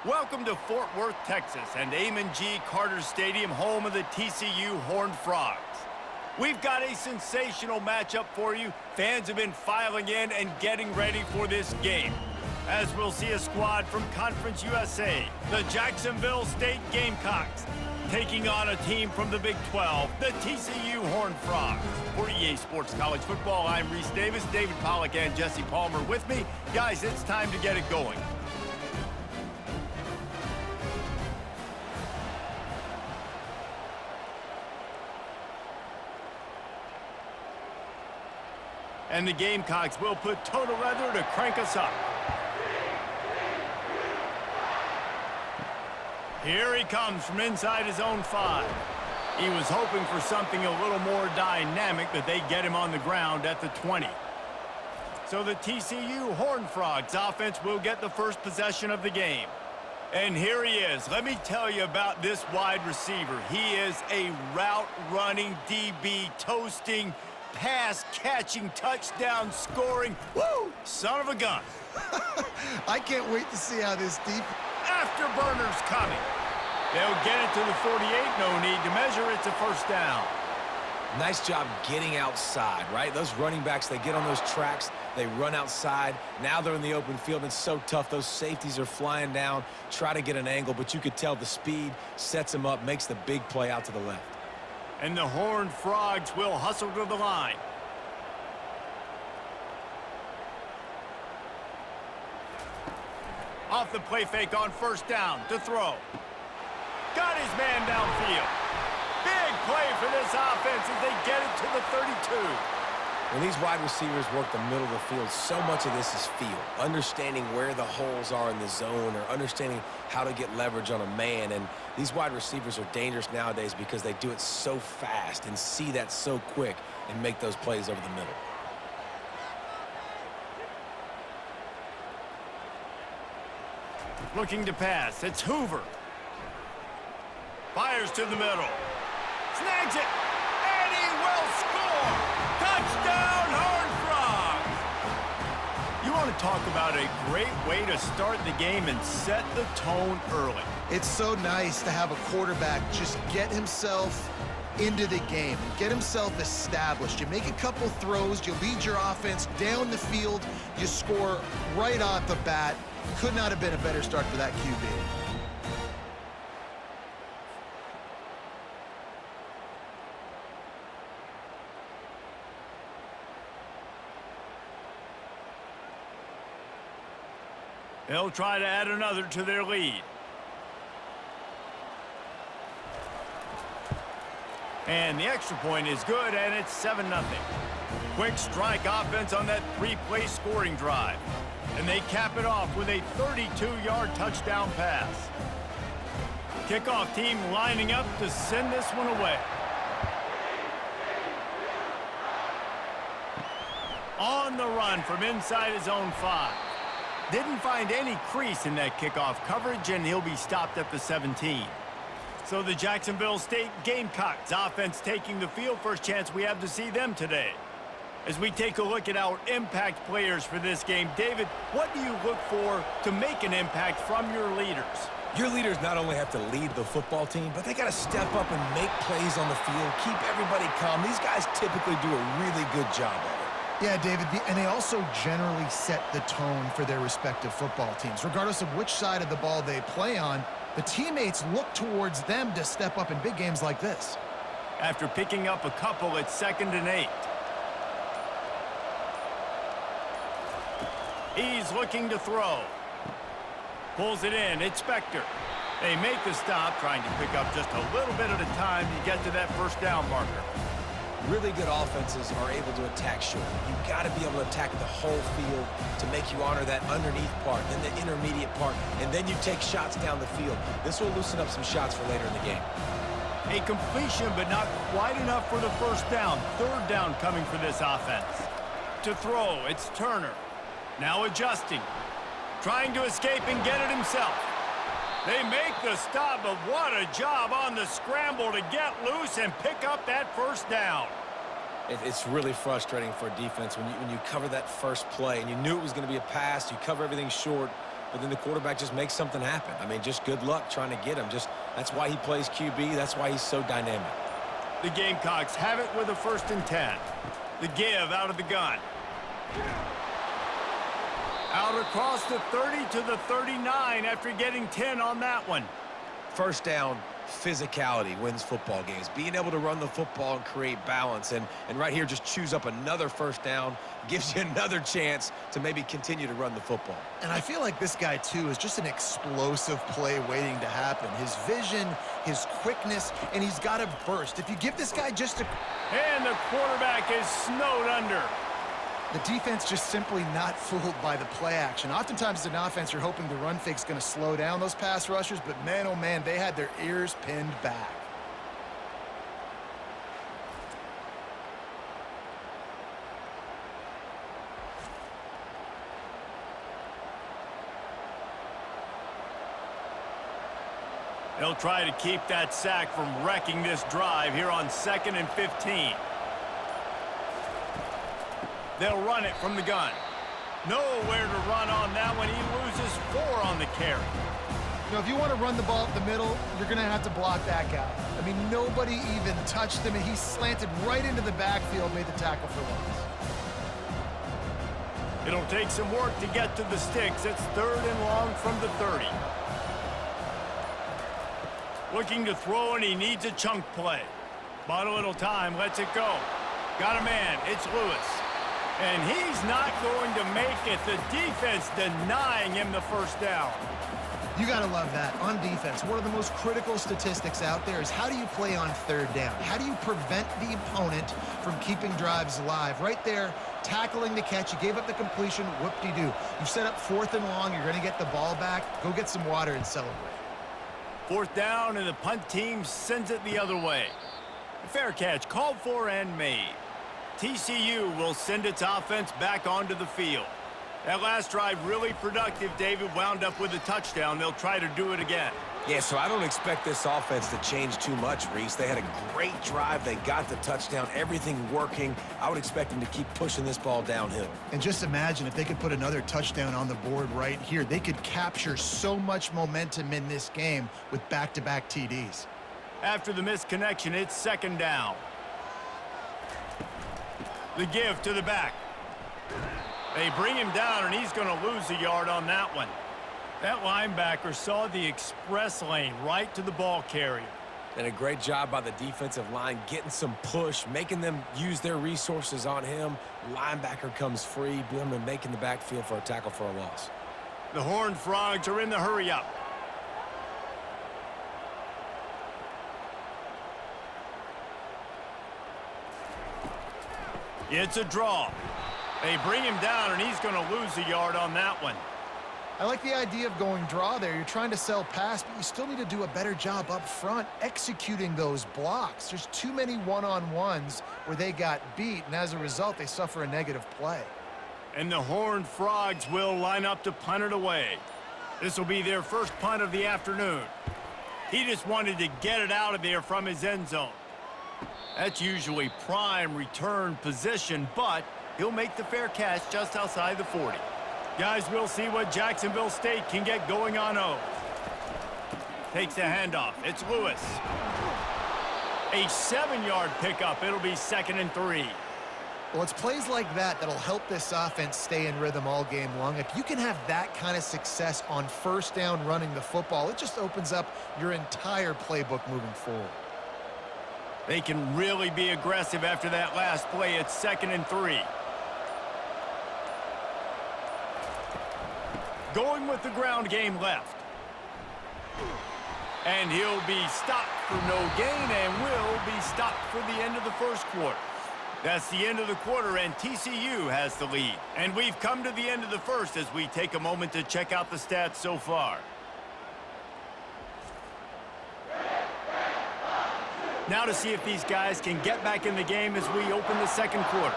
Welcome to Fort Worth, Texas, and Amon G. Carter Stadium, home of the TCU Horned Frogs. We've got a sensational matchup for you. Fans have been filing in and getting ready for this game, as we'll see a squad from Conference USA, the Jacksonville State Gamecocks, taking on a team from the Big 12, the TCU Horned Frogs. For EA Sports College Football, I'm Reese Davis, David Pollack, and Jesse Palmer with me. Guys, it's time to get it going. And the Gamecocks will put total weather to crank us up. Here he comes from inside his own 5. He was hoping for something a little more dynamic, but they get him on the ground at the 20. So the TCU Horned Frogs offense will get the first possession of the game. And here he is. Let me tell you about this wide receiver. He is a route-running DB, toasting, pass-catching, touchdown-scoring, woo, son of a gun. I can't wait to see how this deep Afterburners coming. They'll get it to the 48. No need to measure. It's a first down. Nice job getting outside, right? Those running backs, they get on those tracks, they run outside. Now they're in the open field. It's so tough. Those safeties are flying down, try to get an angle, but you could tell the speed sets them up, makes the big play out to the left. And the Horned Frogs will hustle to the line. Off the play fake on first down to throw. Got his man downfield. Big play for this offense as they get it to the 32. When these wide receivers work the middle of the field, so much of this is feel. Understanding where the holes are in the zone or understanding how to get leverage on a man. And these wide receivers are dangerous nowadays because they do it so fast and see that so quick and make those plays over the middle. Looking to pass. It's Hoover. Fires to the middle. Snags it. And he will score. Touchdown, Horned Frogs. You want to talk about a great way to start the game and set the tone early. It's so nice to have a quarterback just get himself into the game and get himself established. You make a couple throws, you lead your offense down the field, you score right off the bat. Could not have been a better start for that QB. They'll try to add another to their lead. And the extra point is good, and it's 7-0. Quick strike offense on that 3-play scoring drive. And they cap it off with a 32-yard touchdown pass. Kickoff team lining up to send this one away. On the run from inside his own 5. Didn't find any crease in that kickoff coverage, and he'll be stopped at the 17. So the Jacksonville State Gamecocks offense taking the field. First chance we have to see them today. As we take a look at our impact players for this game, David, what do you look for to make an impact from your leaders? Your leaders not only have to lead the football team, but they got to step up and make plays on the field, keep everybody calm. These guys typically do a really good job of it. Yeah, David, and they also generally set the tone for their respective football teams. Regardless of which side of the ball they play on, the teammates look towards them to step up in big games like this. After picking up a couple, it's 2nd and 8. He's looking to throw. Pulls it in. It's Spector. They make the stop, trying to pick up just a little bit at a time to get to that first down marker. Really good offenses are able to attack short. You've got to be able to attack the whole field to make you honor that underneath part, then the intermediate part, and then you take shots down the field. This will loosen up some shots for later in the game. A completion, but not quite enough for the first down. 3rd down coming for this offense. To throw, it's Turner. Now adjusting. Trying to escape and get it himself. They make the stop, but what a job on the scramble to get loose and pick up that first down. It's really frustrating for a defense when you cover that first play and you knew it was going to be a pass, you cover everything short, but then the quarterback just makes something happen. I mean, just good luck trying to get him. That's why he plays QB. That's why he's so dynamic. The Gamecocks have it with a 1st and 10. The give out of the gun. Out across the 30 to the 39 after getting 10 on that one. First down, physicality wins football games. Being able to run the football and create balance. And right here, just choose up another first down. Gives you another chance to maybe continue to run the football. And I feel like this guy, too, is just an explosive play waiting to happen. His vision, his quickness, and he's got a burst. If you give this guy just a... And the quarterback is snowed under. The defense just simply not fooled by the play action. Oftentimes, as an offense, you're hoping the run fake's going to slow down those pass rushers, but man, oh man, they had their ears pinned back. They'll try to keep that sack from wrecking this drive here on 2nd and 15. They'll run it from the gun. Nowhere to run on that one. He loses 4 on the carry. You know, if you want to run the ball up the middle, you're going to have to block that guy. I mean, nobody even touched him, and he slanted right into the backfield, made the tackle for loss. It'll take some work to get to the sticks. It's 3rd and long from the 30. Looking to throw, and he needs a chunk play. Bought a little time, lets it go. Got a man, it's Lewis. And he's not going to make it. The defense denying him the first down. You got to love that. On defense, one of the most critical statistics out there is how do you play on 3rd down? How do you prevent the opponent from keeping drives alive? Right there, tackling the catch. You gave up the completion. Whoop-de-doo. You set up 4th and long. You're going to get the ball back. Go get some water and celebrate. 4th down, and the punt team sends it the other way. A fair catch called for and made. TCU will send its offense back onto the field. That last drive really productive. David wound up with a touchdown. They'll try to do it again. Yeah, so I don't expect this offense to change too much, Reese. They had a great drive. They got the touchdown, everything working. I would expect them to keep pushing this ball downhill. And just imagine if they could put another touchdown on the board right here. They could capture so much momentum in this game with back-to-back TDs. After the missed connection, it's 2nd down. The give to the back. They bring him down, and he's going to lose a yard on that one. That linebacker saw the express lane right to the ball carrier. And a great job by the defensive line, getting some push, making them use their resources on him. Linebacker comes free, making the backfield for a tackle for a loss. The Horned Frogs are in the hurry-up. It's a draw. They bring him down, and he's going to lose a yard on that one. I like the idea of going draw there. You're trying to sell pass, but you still need to do a better job up front executing those blocks. There's too many one-on-ones where they got beat, and as a result, they suffer a negative play. And the Horned Frogs will line up to punt it away. This will be their first punt of the afternoon. He just wanted to get it out of there from his end zone. That's usually prime return position, but he'll make the fair catch just outside the 40. Guys, we'll see what Jacksonville State can get going on O. Takes the handoff. It's Lewis. A 7-yard pickup. It'll be 2nd and 3. Well, it's plays like that that'll help this offense stay in rhythm all game long. If you can have that kind of success on 1st down running the football, it just opens up your entire playbook moving forward. They can really be aggressive after that last play. It's 2nd and 3. Going with the ground game left. And he'll be stopped for no gain and will be stopped for the end of the first quarter. That's the end of the quarter, and TCU has the lead. And we've come to the end of the first as we take a moment to check out the stats so far. Now to see if these guys can get back in the game as we open the second quarter.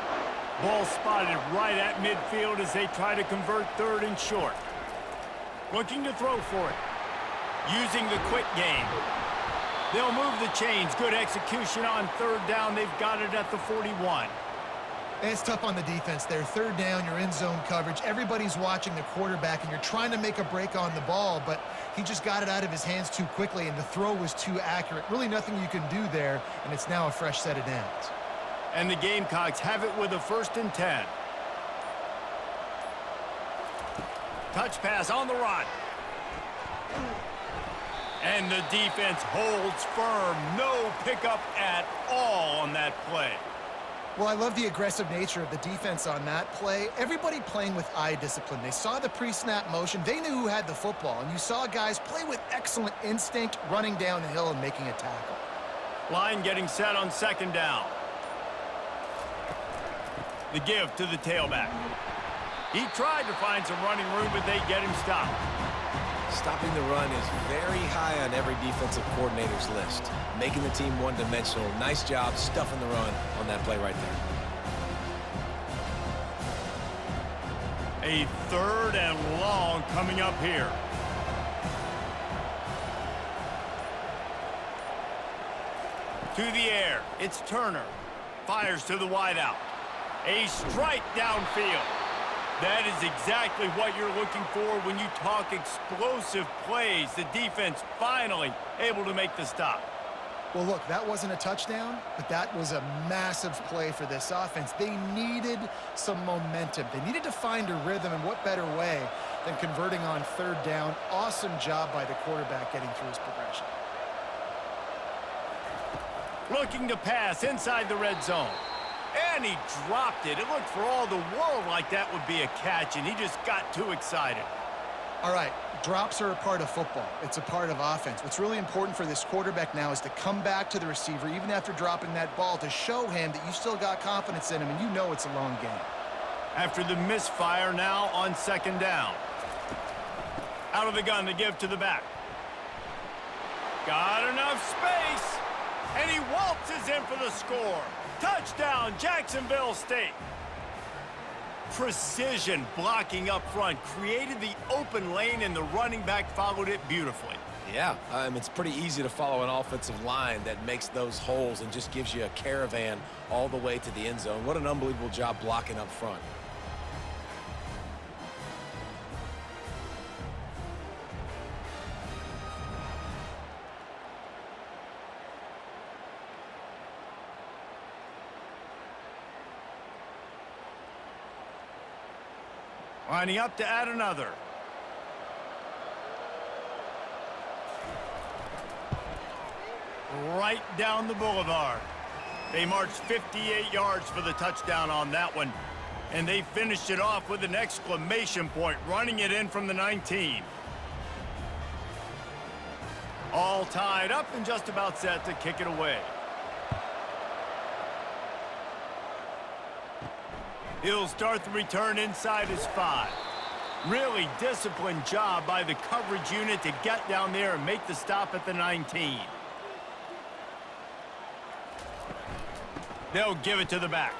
Ball spotted right at midfield as they try to convert 3rd and short. Looking to throw for it. Using the quick game. They'll move the chains. Good execution on 3rd down. They've got it at the 41. And it's tough on the defense there. Third down, you're in zone coverage. Everybody's watching the quarterback, and you're trying to make a break on the ball, but he just got it out of his hands too quickly, and the throw was too accurate. Really nothing you can do there, and it's now a fresh set of downs. And the Gamecocks have it with a 1st and 10. Touch pass on the run. And the defense holds firm. No pickup at all on that play. Well, I love the aggressive nature of the defense on that play. Everybody playing with eye discipline. They saw the pre-snap motion. They knew who had the football. And you saw guys play with excellent instinct, running down the hill and making a tackle. Line getting set on 2nd down. The give to the tailback. He tried to find some running room, but they get him stopped. Stopping the run is very high on every defensive coordinator's list. Making the team one-dimensional. Nice job stuffing the run on that play right there. A 3rd and long coming up here. To the air. It's Turner. Fires to the wideout. A strike downfield. That is exactly what you're looking for when you talk explosive plays. The defense finally able to make the stop. Well, look, that wasn't a touchdown, but that was a massive play for this offense. They needed some momentum. They needed to find a rhythm, and what better way than converting on 3rd down. Awesome job by the quarterback getting through his progression. Looking to pass inside the red zone. And he dropped it. It looked for all the world like that would be a catch, and he just got too excited. All right, drops are a part of football. It's a part of offense. What's really important for this quarterback now is to come back to the receiver, even after dropping that ball, to show him that you still got confidence in him, and you know it's a long game. After the misfire now on 2nd down. Out of the gun to give to the back. Got enough space, and he waltzes in for the score. Touchdown, Jacksonville State. Precision blocking up front created the open lane, and the running back followed it beautifully. Yeah, it's pretty easy to follow an offensive line that makes those holes and just gives you a caravan all the way to the end zone. What an unbelievable job blocking up front. Lining up to add another. Right down the boulevard. They marched 58 yards for the touchdown on that one. And they finished it off with an exclamation point, running it in from the 19. All tied up and just about set to kick it away. He'll start the return inside his 5. Really disciplined job by the coverage unit to get down there and make the stop at the 19. They'll give it to the back.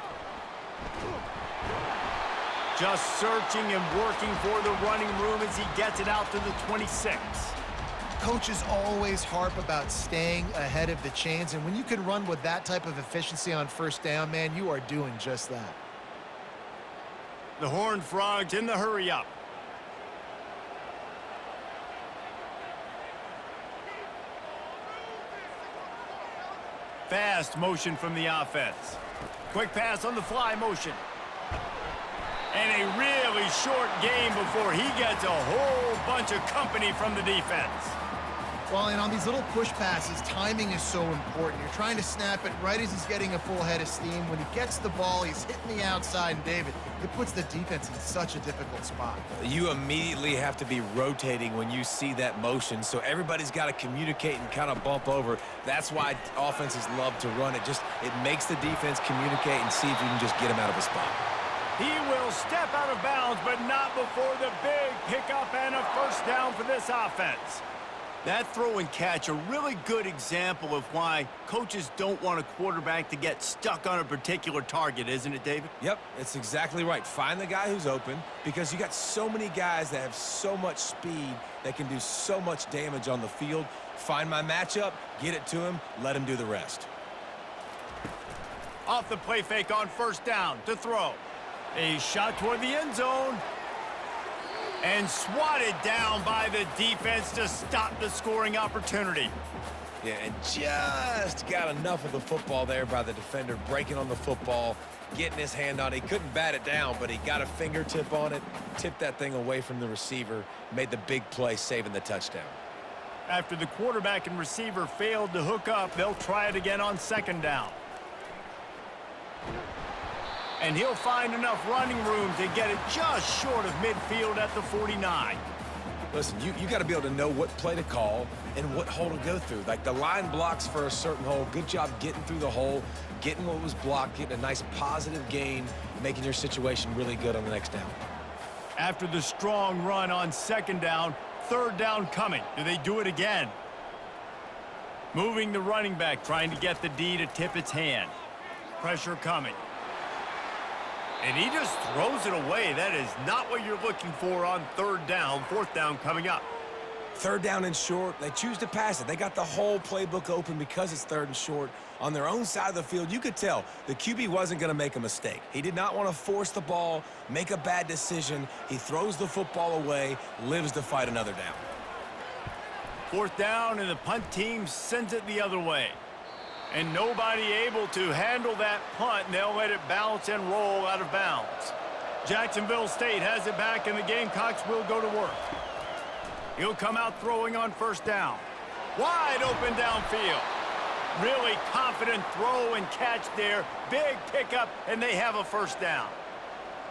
Just searching and working for the running room as he gets it out to the 26. Coaches always harp about staying ahead of the chains, and when you can run with that type of efficiency on 1st down, man, you are doing just that. The Horned Frogs in the hurry-up. Fast motion from the offense. Quick pass on the fly motion. And a really short game before he gets a whole bunch of company from the defense. Well, and on these little push passes, timing is so important. You're trying to snap it right as he's getting a full head of steam. When he gets the ball, he's hitting the outside, and David, it puts the defense in such a difficult spot. You immediately have to be rotating when you see that motion, so everybody's got to communicate and kind of bump over. That's why offenses love to run it. It makes the defense communicate and see if you can just get him out of a spot. He will step out of bounds, but not before the big pickup and a 1st down for this offense. That throw and catch, a really good example of why coaches don't want a quarterback to get stuck on a particular target, isn't it, David? Yep, it's exactly right. Find the guy who's open, because you got so many guys that have so much speed that can do so much damage on the field. Find my matchup, get it to him, let him do the rest. Off the play fake on first down to throw. A shot toward the end zone. And swatted down by the defense to stop the scoring opportunity. Yeah, and just got enough of the football there by the defender, breaking on the football, getting his hand on it. He couldn't bat it down, but he got a fingertip on it, tipped that thing away from the receiver, made the big play, saving the touchdown. After the quarterback and receiver failed to hook up, they'll try it again on second down. And he'll find enough running room to get it just short of midfield at the 49. Listen, you got to be able to know what play to call and what hole to go through. Like the line blocks for a certain hole. Good job getting through the hole, getting what was blocked, getting a nice positive gain, making your situation really good on the next down. After the strong run on second down, third down coming. Do they do it again? Moving the running back, trying to get the D to tip its hand. Pressure coming. And he just throws it away. That is not what you're looking for on third down. Fourth down coming up. Third down and short. They choose to pass it. They got the whole playbook open because it's third and short. On their own side of the field, you could tell the QB wasn't going to make a mistake. He did not want to force the ball, make a bad decision. He throws the football away, lives to fight another down. Fourth down, and the punt team sends it the other way. And nobody able to handle that punt, and they'll let it bounce and roll out of bounds. Jacksonville State has it back, and the Gamecocks will go to work. He'll come out throwing on first down. Wide open downfield. Really confident throw and catch there. Big pickup, and they have a first down.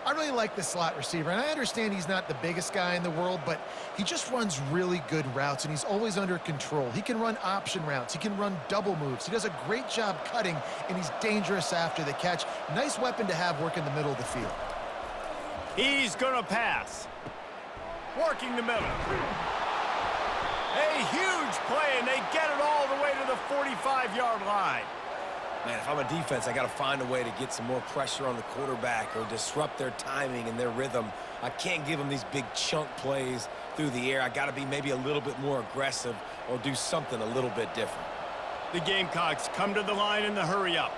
I really like the slot receiver, and I understand he's not the biggest guy in the world, but he just runs really good routes, and he's always under control. He can run option routes. He can run double moves. He does a great job cutting, and he's dangerous after the catch. Nice weapon to have working the middle of the field. He's going to pass. Working the middle. A huge play, and they get it all the way to the 45-yard line. Man, if I'm a defense, I got to find a way to get some more pressure on the quarterback or disrupt their timing and their rhythm. I can't give them these big chunk plays through the air. I got to be maybe a little bit more aggressive or do something a little bit different. The Gamecocks come to the line in the hurry-up.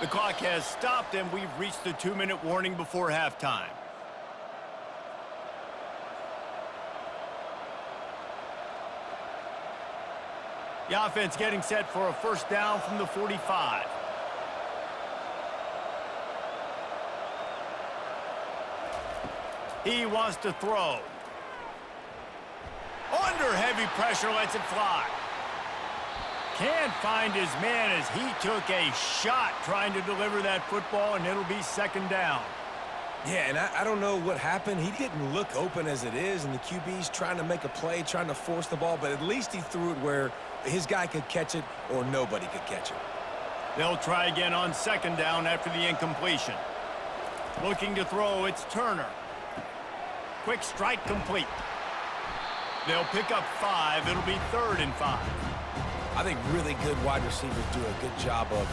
The clock has stopped, and we've reached the 2-minute warning before halftime. The offense getting set for a first down from the 45. He wants to throw. Under heavy pressure, lets it fly. Can't find his man as he took a shot trying to deliver that football, and it'll be second down. Yeah, and I don't know what happened. He didn't look open as it is, and the QB's trying to make a play, trying to force the ball, but at least he threw it where his guy could catch it or nobody could catch it. They'll try again on second down after the incompletion. Looking to throw, it's Turner. Quick strike complete. They'll pick up 5. It'll be 3rd and 5. I think really good wide receivers do a good job of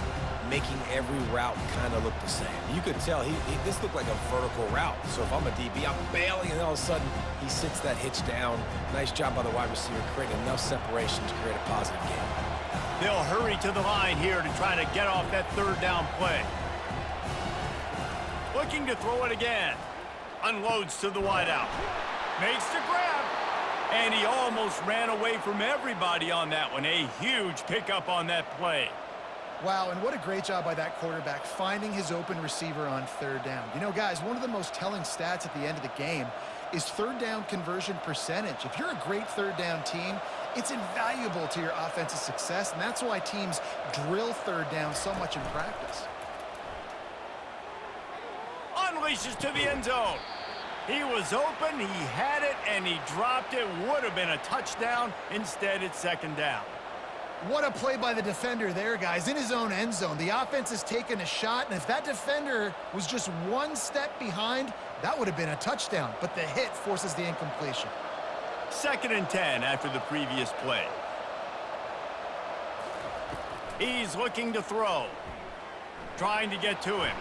making every route kind of look the same. You could tell this looked like a vertical route. So if I'm a DB, I'm bailing, and all of a sudden he sits that hitch down. Nice job by the wide receiver, creating enough separation to create a positive gain. They'll hurry to the line here to try to get off that third down play. Looking to throw it again. Unloads to the wideout. Makes the grab. And he almost ran away from everybody on that one. A huge pickup on that play. Wow, and what a great job by that quarterback, finding his open receiver on third down. You know, guys, one of the most telling stats at the end of the game is third down conversion percentage. If you're a great third down team, it's invaluable to your offensive success, and that's why teams drill third down so much in practice. Unleashes to the end zone. He was open, he had it, and he dropped it. Would have been a touchdown. Instead, it's second down. What a play by the defender there, guys, in his own end zone. The offense has taken a shot, and if that defender was just one step behind, that would have been a touchdown, but the hit forces the incompletion. 2nd and 10 after the previous play. He's looking to throw. Trying to get to him.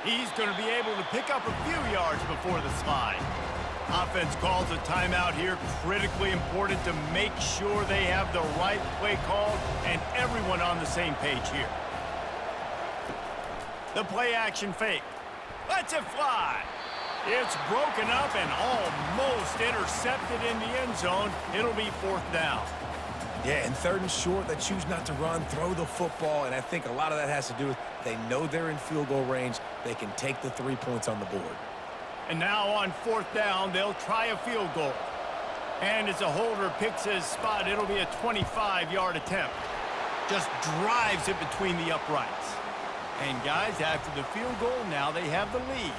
He's going to be able to pick up a few yards before the slide. Offense calls a timeout here. Critically important to make sure they have the right play called and everyone on the same page here. The play action fake. Lets it fly. It's broken up and almost intercepted in the end zone. It'll be 4th down. Yeah, and 3rd and short, they choose not to run, throw the football, and I think a lot of that has to do with they know they're in field goal range. They can take the 3 points on the board. And now on 4th down, they'll try a field goal. And as a holder picks his spot, it'll be a 25-yard attempt. Just drives it between the uprights. And guys, after the field goal, now they have the lead.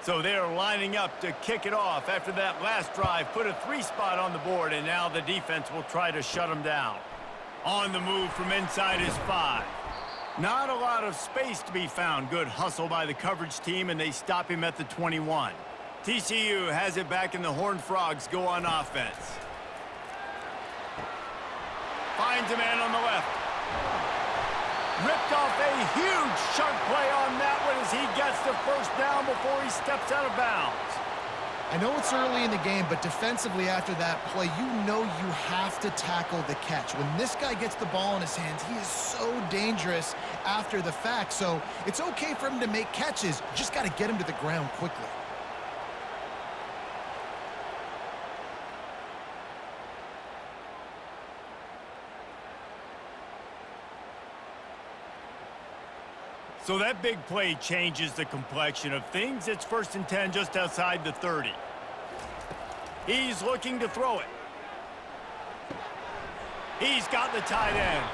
So they're lining up to kick it off after that last drive. Put a 3 spot on the board, and now the defense will try to shut them down. On the move from inside his 5. Not a lot of space to be found. Good hustle by the coverage team, and they stop him at the 21. TCU has it back, and the Horned Frogs go on offense. Finds a man on the left. Ripped off a huge chunk play on that one as he gets the 1st down before he steps out of bounds. I know it's early in the game, but defensively after that play, you know you have to tackle the catch. When this guy gets the ball in his hands, he is so dangerous after the fact. So it's okay for him to make catches. You just got to get him to the ground quickly. So that big play changes the complexion of things. It's 1st and 10 just outside the 30. He's looking to throw it. He's got the tight end.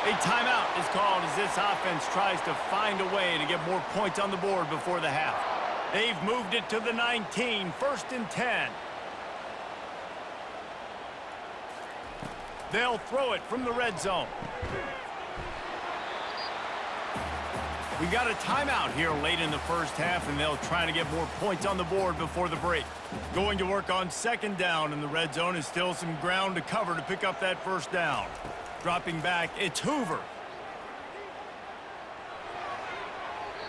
A timeout is called as this offense tries to find a way to get more points on the board before the half. They've moved it to the 19, 1st and 10. They'll throw it from the red zone. We've got a timeout here late in the 1st half, and they'll try to get more points on the board before the break. Going to work on 2nd down in the red zone is still some ground to cover to pick up that 1st down. Dropping back, it's Hoover.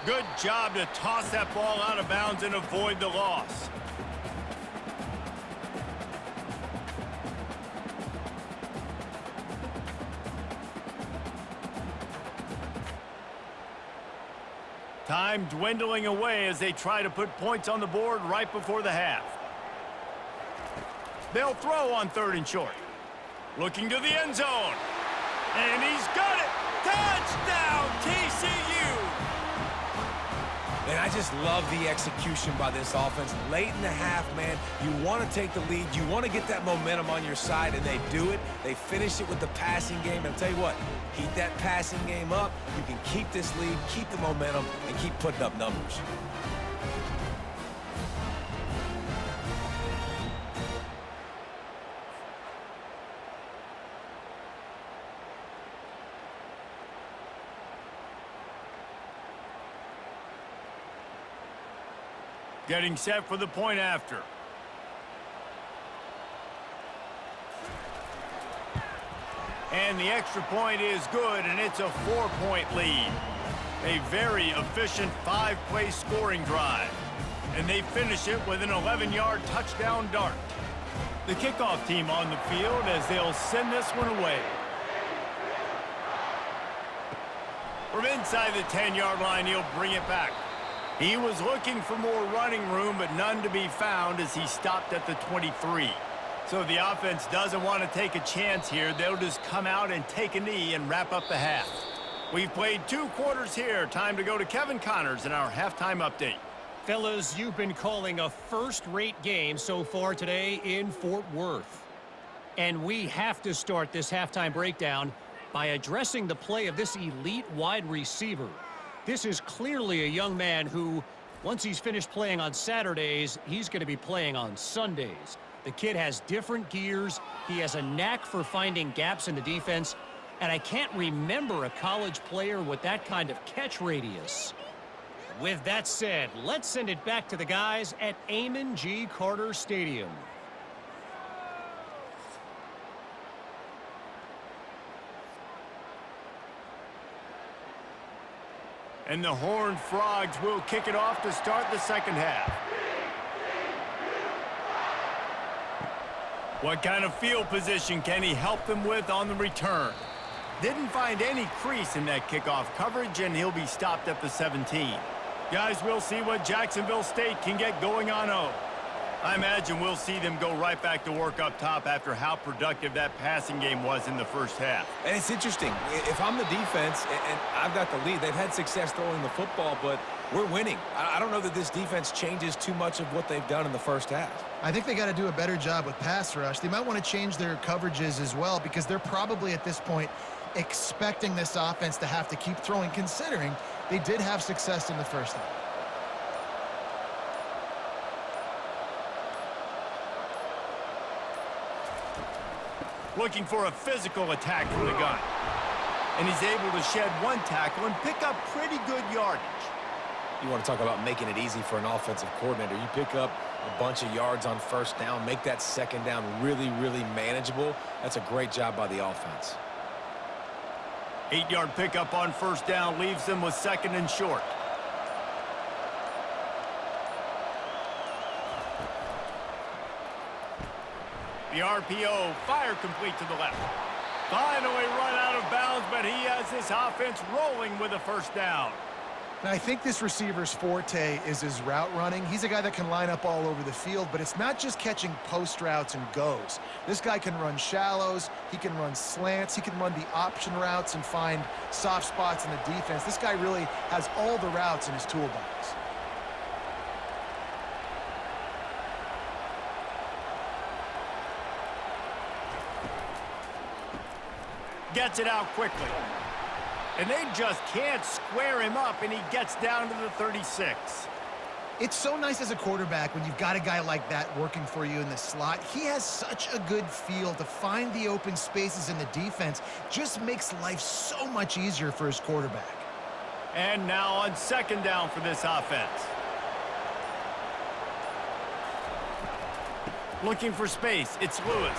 Good job to toss that ball out of bounds and avoid the loss. Time dwindling away as they try to put points on the board right before the half. They'll throw on 3rd and short. Looking to the end zone. And he's got it! Touchdown, TCU! And I just love the execution by this offense. Late in the half, man, you want to take the lead. You want to get that momentum on your side, and they do it. They finish it with the passing game. And I'll tell you what, keep that passing game up. You can keep this lead, keep the momentum, and keep putting up numbers. Getting set for the point after. And the extra point is good, and it's a 4-point lead. A very efficient 5-play scoring drive. And they finish it with an 11-yard touchdown dart. The kickoff team on the field as they'll send this one away. From inside the 10-yard line, he'll bring it back. He was looking for more running room, but none to be found as he stopped at the 23. So the offense doesn't want to take a chance here. They'll just come out and take a knee and wrap up the half. We've played 2 quarters here. Time to go to Kevin Connors in our halftime update. Fellas, you've been calling a first-rate game so far today in Fort Worth. And we have to start this halftime breakdown by addressing the play of this elite wide receiver. This is clearly a young man who Once he's finished playing on Saturdays, he's going to be playing on Sundays. The kid has different gears. He has a knack for finding gaps in the defense. And I can't remember a college player with that kind of catch radius. With that said, let's send it back to the guys at Amon G. Carter Stadium. And the Horned Frogs will kick it off to start the second half. What kind of field position can he help them with on the return? Didn't find any crease in that kickoff coverage, and he'll be stopped at the 17. Guys, we'll see what Jacksonville State can get going on O. I imagine we'll see them go right back to work up top after how productive that passing game was in the first half. And it's interesting. If I'm the defense and I've got the lead, they've had success throwing the football, but we're winning. I don't know that this defense changes too much of what they've done in the first half. I think they got to do a better job with pass rush. They might want to change their coverages as well because they're probably at this point expecting this offense to have to keep throwing, considering they did have success in the first half. Looking for a physical attack from the gun. And he's able to shed one tackle and pick up pretty good yardage. You want to talk about making it easy for an offensive coordinator. You pick up a bunch of yards on first down, make that second down really, really manageable. That's a great job by the offense. 8-yard pickup on first down leaves them with second and short. The RPO, fire complete to the left. Finally run out of bounds, but he has this offense rolling with a first down. Now, I think this receiver's forte is his route running. He's a guy that can line up all over the field, but it's not just catching post routes and goes. This guy can run shallows, he can run slants, he can run the option routes and find soft spots in the defense. This guy really has all the routes in his toolbox. Gets it out quickly. And they just can't square him up, and he gets down to the 36. It's so nice as a quarterback when you've got a guy like that working for you in the slot. He has such a good feel to find the open spaces in the defense. Just makes life so much easier for his quarterback. And now on second down for this offense. Looking for space, it's Lewis.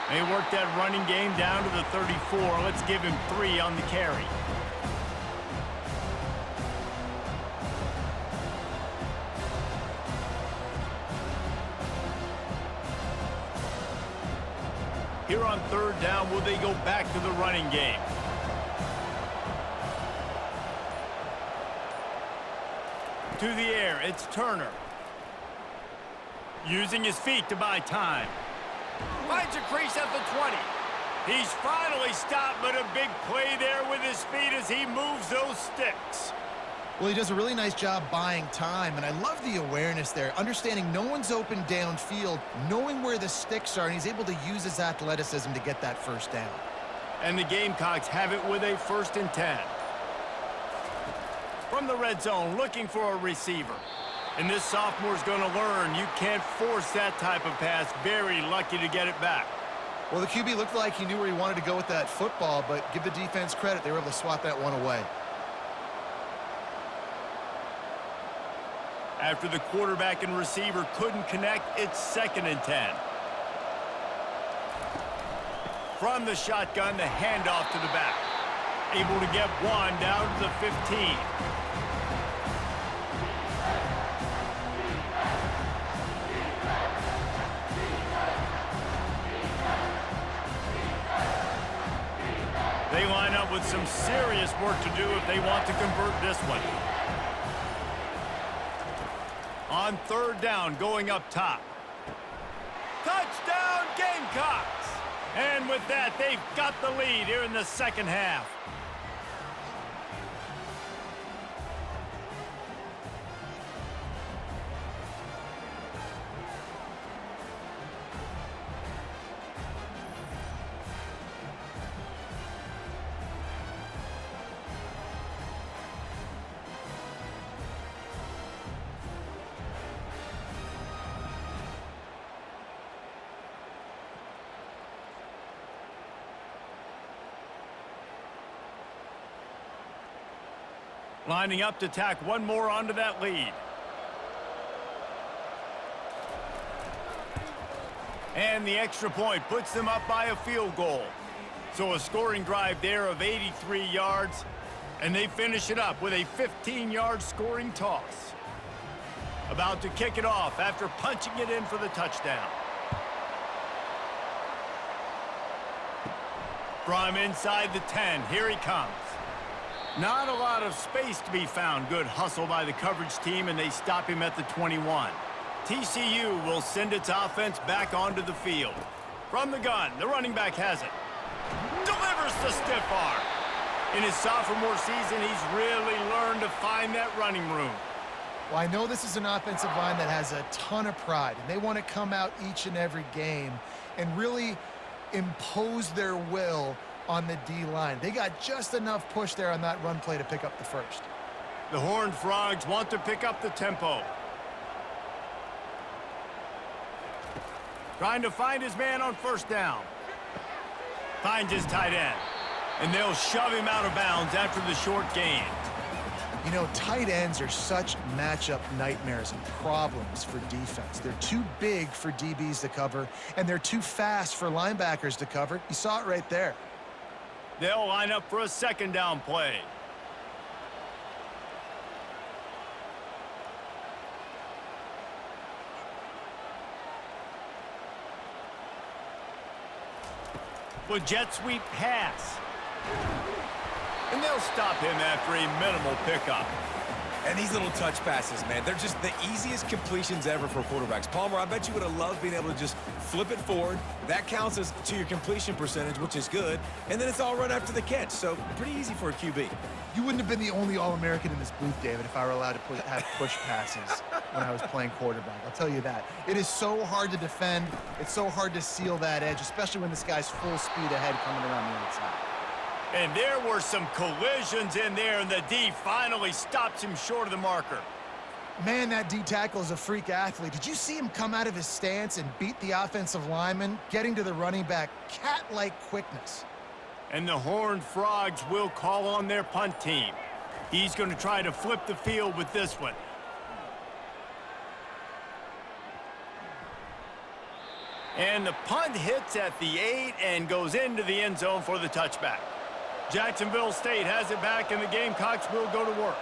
They work that running game down to the 34. Let's give him 3 on the carry. Here on third down, will they go back to the running game? To the air, it's Turner. Using his feet to buy time. Finds a crease at the 20. He's finally stopped, but a big play there with his feet as he moves those sticks. Well, he does a really nice job buying time, and I love the awareness there, understanding no one's open downfield, knowing where the sticks are, and he's able to use his athleticism to get that first down. And the Gamecocks have it with a 1st and 10. From the red zone, looking for a receiver. And this sophomore's going to learn you can't force that type of pass. Very lucky to get it back. Well, the QB looked like he knew where he wanted to go with that football, but give the defense credit. They were able to swat that one away. After the quarterback and receiver couldn't connect, it's 2nd and 10. From the shotgun, the handoff to the back. Able to get one down to the 15. They line up with some serious work to do if they want to convert this one. On third down, going up top. Touchdown, Gamecocks! And with that, they've got the lead here in the second half. Lining up to tack one more onto that lead. And the extra point puts them up by a field goal. So a scoring drive there of 83 yards, and they finish it up with a 15-yard scoring toss. About to kick it off after punching it in for the touchdown. From inside the 10, here he comes. Not a lot of space to be found. Good hustle by the coverage team, and they stop him at the 21. TCU will send its offense back onto the field. From the gun, the running back has it. Delivers the stiff arm. In his sophomore season, he's really learned to find that running room. Well, I know this is an offensive line that has a ton of pride, and they want to come out each and every game and really impose their will on the D-line. They got just enough push there on that run play to pick up the first. The Horned Frogs want to pick up the tempo. Trying to find his man on first down. Finds his tight end. And they'll shove him out of bounds after the short gain. You know, tight ends are such matchup nightmares and problems for defense. They're too big for DBs to cover, and they're too fast for linebackers to cover. You saw it right there. They'll line up for a second down play. With jet sweep pass. And they'll stop him after a minimal pickup. And these little touch passes, man, they're just the easiest completions ever for quarterbacks. Palmer, I bet you would have loved being able to just flip it forward. That counts as to your completion percentage, which is good. And then it's all run after the catch, so pretty easy for a QB. You wouldn't have been the only All-American in this booth, David, if I were allowed to have push passes when I was playing quarterback. I'll tell you that. It is so hard to defend. It's so hard to seal that edge, especially when this guy's full speed ahead coming around the outside. And there were some collisions in there, and the D finally stops him short of the marker. Man, that D tackle is a freak athlete. Did you see him come out of his stance and beat the offensive lineman, getting to the running back? Cat-like quickness. And the Horned Frogs will call on their punt team. He's going to try to flip the field with this one. And the punt hits at the 8 and goes into the end zone for the touchback. Jacksonville State has it back, and the Gamecocks will go to work.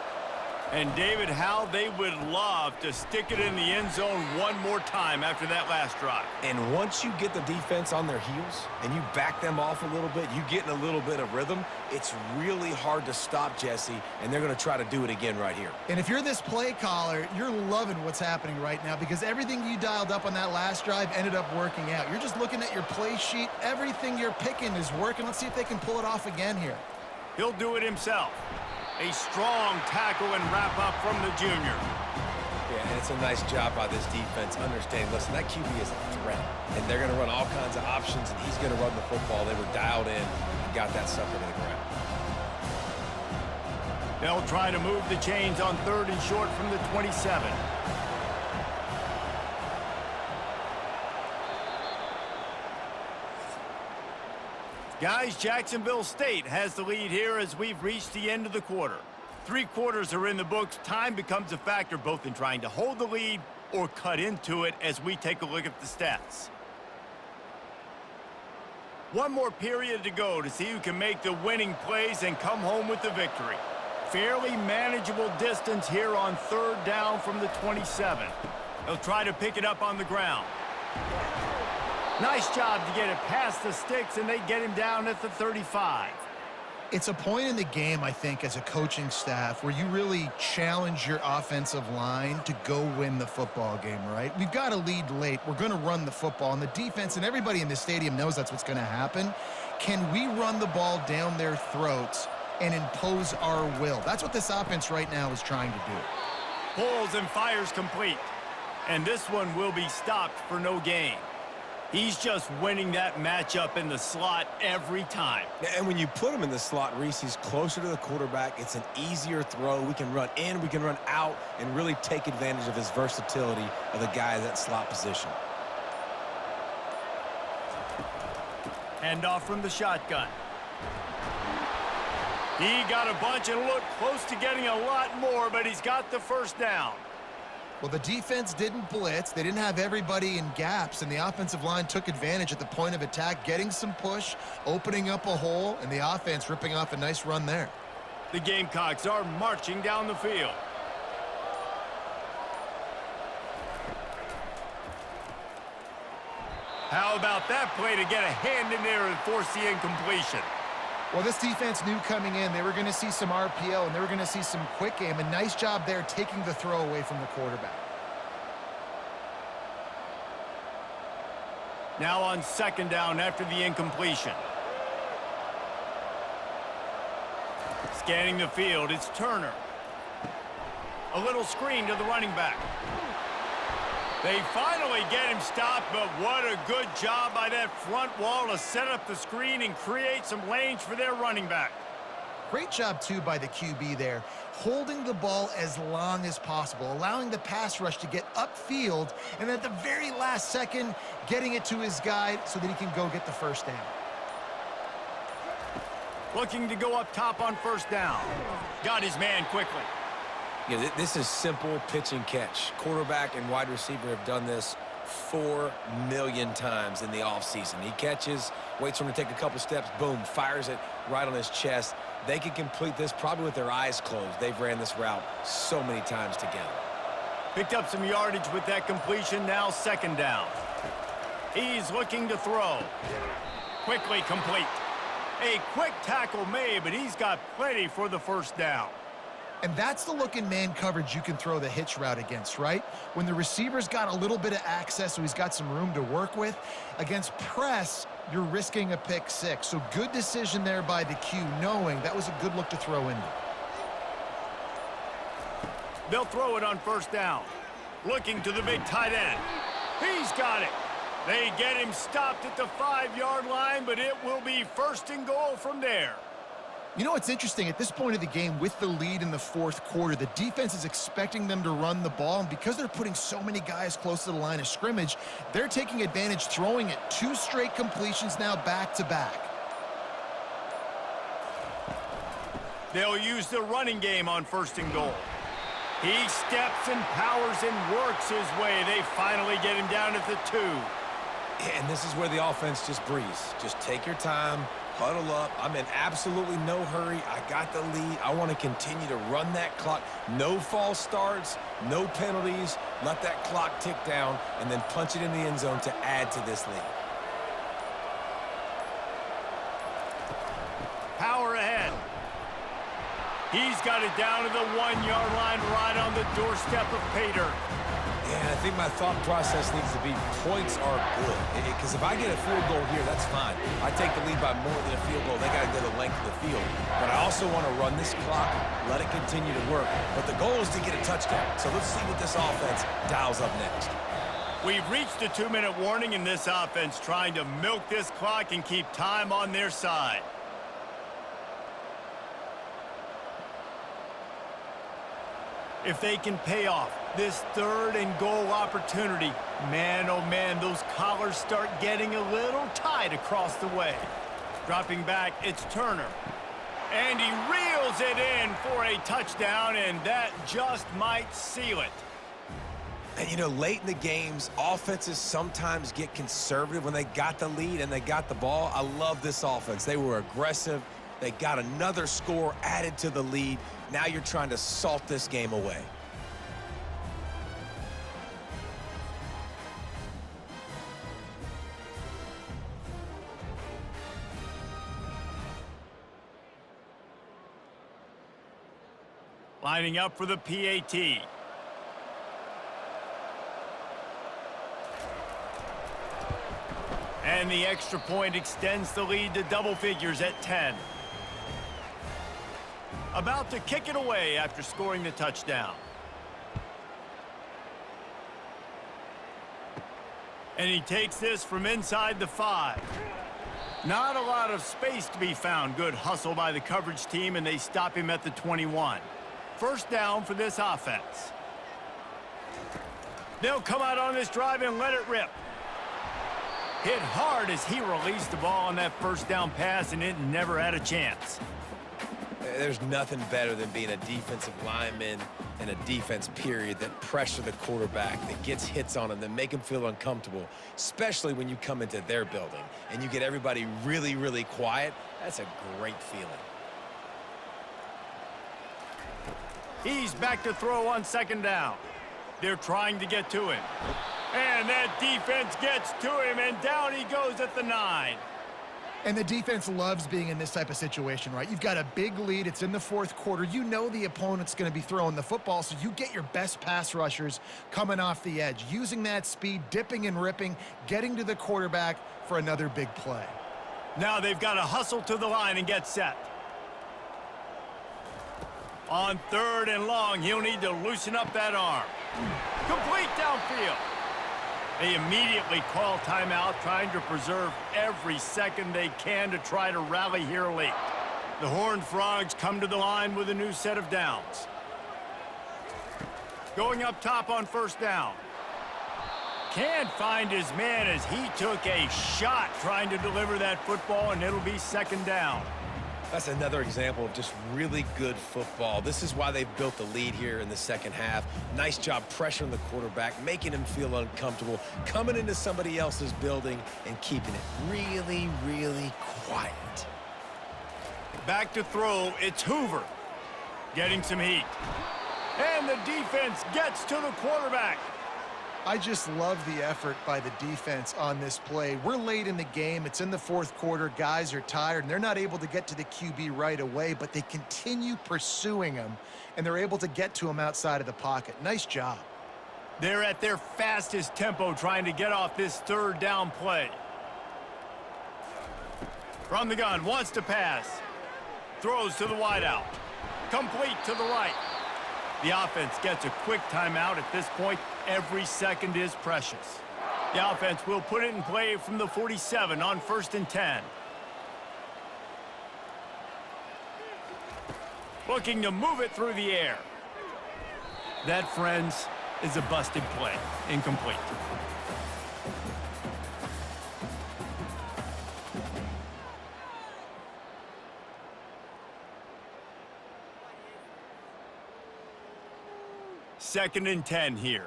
And David, how they would love to stick it in the end zone one more time after that last drive. And once you get the defense on their heels and you back them off a little bit, you get in a little bit of rhythm, it's really hard to stop Jesse, and they're going to try to do it again right here. And if you're this play caller, you're loving what's happening right now because everything you dialed up on that last drive ended up working out. You're just looking at your play sheet. Everything you're picking is working. Let's see if they can pull it off again here. He'll do it himself. A strong tackle and wrap up from the junior. Yeah, and it's a nice job by this defense understanding, listen, that QB is a threat, and they're going to run all kinds of options, and he's going to run the football. They were dialed in and got that sucker to the ground. They'll try to move the chains on 3rd and short from the 27. Guys, Jacksonville State has the lead here as we've reached the end of the quarter. 3 quarters are in the books. Time becomes a factor both in trying to hold the lead or cut into it as we take a look at the stats. One more period to go to see who can make the winning plays and come home with the victory. Fairly manageable distance here on 3rd down from the 27. They'll try to pick it up on the ground. Nice job to get it past the sticks, and they get him down at the 35. It's a point in the game, I think, as a coaching staff where you really challenge your offensive line to go win the football game, right? We've got a lead late. We're going to run the football, and the defense and everybody in the stadium knows that's what's going to happen. Can we run the ball down their throats and impose our will? That's what this offense right now is trying to do. Pulls and fires complete. And this one will be stopped for no gain. He's just winning that matchup in the slot every time. And when you put him in the slot, Reese, he's closer to the quarterback. It's an easier throw. We can run in, we can run out, and really take advantage of his versatility of the guy in that slot position. Hand off from the shotgun. He got a bunch and looked close to getting a lot more, but he's got the first down. Well, the defense didn't blitz. They didn't have everybody in gaps, and the offensive line took advantage at the point of attack, getting some push, opening up a hole, and the offense ripping off a nice run there. The Gamecocks are marching down the field. How about that play to get a hand in there and force the incompletion? Well, this defense knew coming in they were going to see some RPO and they were going to see some quick game. A nice job there taking the throw away from the quarterback. Now on second down after the incompletion. Scanning the field, it's Turner. A little screen to the running back. They finally get him stopped, but what a good job by that front wall to set up the screen and create some lanes for their running back. Great job, too, by the QB there, holding the ball as long as possible, allowing the pass rush to get upfield, and at the very last second, getting it to his guy so that he can go get the first down. Looking to go up top on first down. Got his man quickly. Yeah, this is simple pitch and catch. Quarterback and wide receiver have done this 4 million times in the offseason. He catches, waits for him to take a couple steps, boom, fires it right on his chest. They can complete this probably with their eyes closed. They've ran this route so many times together. Picked up some yardage with that completion, now second down. He's looking to throw. Quickly complete. A quick tackle made, but he's got plenty for the first down. And that's the look in man coverage you can throw the hitch route against, right? When the receiver's got a little bit of access, so he's got some room to work with. Against press, you're risking a pick six. So good decision there by the Q, knowing that was a good look to throw in there. They'll throw it on first down. Looking to the big tight end. He's got it. They get him stopped at the 5-yard line, but it will be first and goal from there. You know what's interesting? At this point of the game, with the lead in the fourth quarter, the defense is expecting them to run the ball, and because they're putting so many guys close to the line of scrimmage, they're taking advantage, throwing it 2 straight completions now back-to-back. They'll use the running game on first and goal. He steps and powers and works his way. They finally get him down at the 2. And this is where the offense just breathes. Just take your time, huddle up. I'm in absolutely no hurry. I got the lead. I want to continue to run that clock. No false starts, no penalties. Let that clock tick down and then punch it in the end zone to add to this lead. Power ahead. He's got it down to the 1-yard line right on the doorstep of Pater. Yeah, I think my thought process needs to be points are good. Because if I get a field goal here, that's fine. I take the lead by more than a field goal. They got to go the length of the field. But I also want to run this clock, let it continue to work. But the goal is to get a touchdown. So let's see what this offense dials up next. We've reached the 2-minute warning in this offense, trying to milk this clock and keep time on their side. If they can pay off this 3rd and goal opportunity, man, oh man, those collars start getting a little tight across the way. Dropping back, it's Turner. And he reels it in for a touchdown, and that just might seal it. And, you know, late in the games, offenses sometimes get conservative when they got the lead and they got the ball. I love this offense. They were aggressive. They got another score added to the lead. Now you're trying to salt this game away. Lining up for the PAT. And the extra point extends the lead to double figures at 10. About to kick it away after scoring the touchdown. And he takes this from inside the 5. Not a lot of space to be found. Good hustle by the coverage team, and they stop him at the 21. First down for this offense. They'll come out on this drive and let it rip. Hit hard as he released the ball on that first down pass, and it never had a chance. There's nothing better than being a defensive lineman and a defense period that pressure the quarterback, that gets hits on him, that make him feel uncomfortable, especially when you come into their building and you get everybody really, really quiet. That's a great feeling. He's back to throw on second down. They're trying to get to him. And that defense gets to him, and down he goes at the 9. And the defense loves being in this type of situation, right? You've got a big lead. It's in the fourth quarter. You know the opponent's going to be throwing the football, so you get your best pass rushers coming off the edge, using that speed, dipping and ripping, getting to the quarterback for another big play. Now they've got to hustle to the line and get set. On 3rd and long, he'll need to loosen up that arm. Complete downfield. They immediately call timeout, trying to preserve every second they can to try to rally here late. The Horned Frogs come to the line with a new set of downs. Going up top on first down. Can't find his man as he took a shot trying to deliver that football, and it'll be second down. That's another example of just really good football. This is why they've built the lead here in the second half. Nice job pressuring the quarterback, making him feel uncomfortable, coming into somebody else's building and keeping it really, really quiet. Back to throw, it's Hoover. Getting some heat. And the defense gets to the quarterback. I just love the effort by the defense on this play. We're late in the game. It's in the fourth quarter. Guys are tired, and they're not able to get to the QB right away, but they continue pursuing him, and they're able to get to him outside of the pocket. Nice job. They're at their fastest tempo trying to get off this third down play. From the gun, wants to pass. Throws to the wideout. Complete to the right. The offense gets a quick timeout at this point. Every second is precious. The offense will put it in play from the 47 on 1st and 10. Looking to move it through the air. That, friends, is a busted play. Incomplete. Second and 10 here.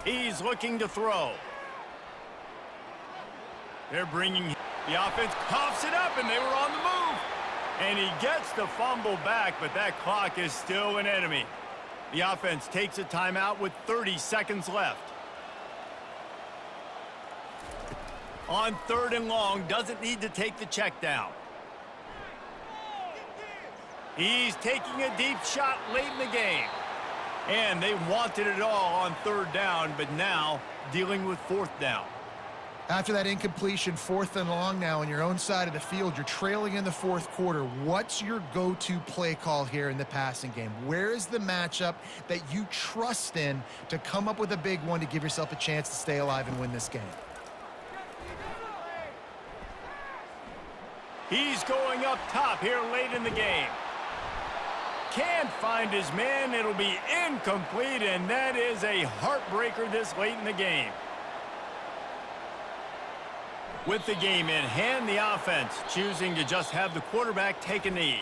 He's looking to throw. They're bringing the offense, coughs it up, and they were on the move. And he gets the fumble back, but that clock is still an enemy. The offense takes a timeout with 30 seconds left. On 3rd and long, doesn't need to take the check down. He's taking a deep shot late in the game. And they wanted it all on 3rd down, but now dealing with 4th down. After that incompletion, 4th and long now on your own side of the field, you're trailing in the fourth quarter. What's your go-to play call here in the passing game? Where is the matchup that you trust in to come up with a big one to give yourself a chance to stay alive and win this game? He's going up top here late in the game. Can't find his man. It'll be incomplete, and that is a heartbreaker this late in the game. With the game in hand, the offense choosing to just have the quarterback take a knee.